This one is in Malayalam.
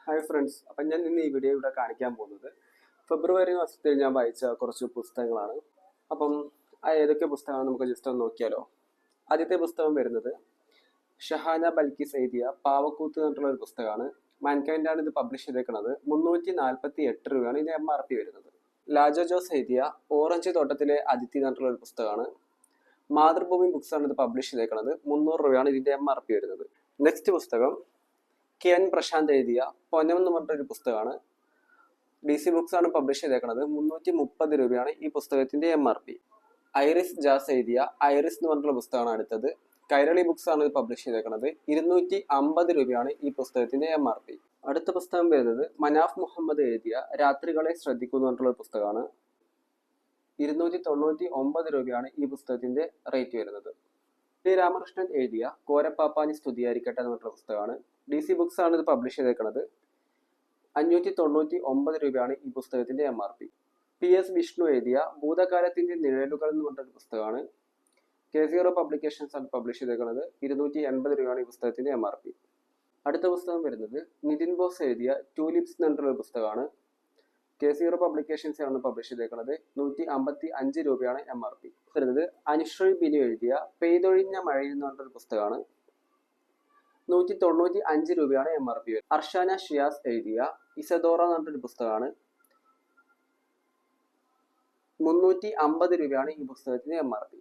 ഹായ് ഫ്രണ്ട്സ്, അപ്പം ഞാൻ ഇന്ന് ഈ വീഡിയോ ഇവിടെ കാണിക്കാൻ പോകുന്നത് ഫെബ്രുവരി മാസത്തിൽ ഞാൻ വായിച്ച കുറച്ച് പുസ്തകങ്ങളാണ്. അപ്പം ഏതൊക്കെ പുസ്തകമാണ് നമുക്ക് ജസ്റ്റ് ഒന്ന് നോക്കിയാലോ. ആദ്യത്തെ പുസ്തകം വരുന്നത് ഷഹാന ബൽക്കിസ് എഴുതിയ പാവക്കൂത്ത് എന്നിട്ടുള്ള ഒരു പുസ്തകമാണ്. മാൻകൈൻഡാണ് ഇത് പബ്ലിഷ് ചെയ്തേക്കുന്നത്. 348 രൂപയാണ് ഇതിന്റെ MRP വരുന്നത്. ലാജോ ജോസ് എഴുതിയ ഓറഞ്ച് തോട്ടത്തിലെ അതിഥി എന്നിട്ടുള്ള ഒരു പുസ്തകമാണ്. മാതൃഭൂമി ബുക്സ് ആണ് ഇത് പബ്ലിഷ് ചെയ്തേക്കുന്നത്. 300 രൂപയാണ് ഇതിന്റെ MRP വരുന്നത്. നെക്സ്റ്റ് പുസ്തകം KN പ്രശാന്ത് എഴുതിയ പൊന്നം എന്ന് പറഞ്ഞൊരു പുസ്തകമാണ്. DC ബുക്സ് ആണ് പബ്ലിഷ് ചെയ്തേക്കുന്നത്. 330 രൂപയാണ് ഈ പുസ്തകത്തിന്റെ MRP. ഐറിസ് ജാസ് എഴുതിയ ഐറിസ് എന്ന് പറഞ്ഞിട്ടുള്ള പുസ്തകമാണ് അടുത്തത്. കൈരളി ബുക്സ് ആണ് ഇത് പബ്ലിഷ് ചെയ്തേക്കുന്നത്. 250 രൂപയാണ് ഈ പുസ്തകത്തിന്റെ MRP. അടുത്ത പുസ്തകം വരുന്നത് മനാഫ് മുഹമ്മദ് എഴുതിയ രാത്രികളെ ശ്രദ്ധിക്കുന്നു പറഞ്ഞിട്ടുള്ള പുസ്തകമാണ്. 299 രൂപയാണ് ഈ പുസ്തകത്തിന്റെ റേറ്റ് വരുന്നത്. രാമകൃഷ്ണൻ എഴുതിയ കോരപ്പാപ്പാനി സ്തുതിയായിരിക്കട്ടെ എന്ന് പറഞ്ഞിട്ടുള്ള പുസ്തകമാണ്. DC ബുക്സ് ആണ് ഇത് പബ്ലിഷ് ചെയ്തേക്കുന്നത്. 599 രൂപയാണ് ഈ പുസ്തകത്തിന്റെ MRP. PS വിഷ്ണു എഴുതിയ ഭൂതകാലത്തിന്റെ നിഴലുകൾ എന്ന് പറഞ്ഞൊരു പുസ്തകമാണ്. K0 പബ്ലിക്കേഷൻസ് ആണ് പബ്ലിഷ് ചെയ്തേക്കുന്നത്. 280 രൂപയാണ് ഈ പുസ്തകത്തിന്റെ MRP. അടുത്ത പുസ്തകം വരുന്നത് നിതിൻ ബോസ് എഴുതിയ ടൂലിപ്സ് എന്ന് പറഞ്ഞൊരു പുസ്തകമാണ്. K0 പബ്ലിക്കേഷൻസ് ആണ് പബ്ലിഷ് ചെയ്തേക്കുന്നത്. 155 രൂപയാണ് MRP. വരുന്നത് അനുശ്രീ ബിനു എഴുതിയ പെയ്തൊഴിഞ്ഞ മഴയിൽ എന്ന് പറഞ്ഞൊരു പുസ്തകമാണ്. 195 രൂപയാണ് MRP. അർഷാന ഷിയാസ് എഴുതിയ ഇസദോറ എന്ന് പറഞ്ഞൊരു പുസ്തകമാണ്. 350 രൂപയാണ് ഈ പുസ്തകത്തിന്റെ MRP.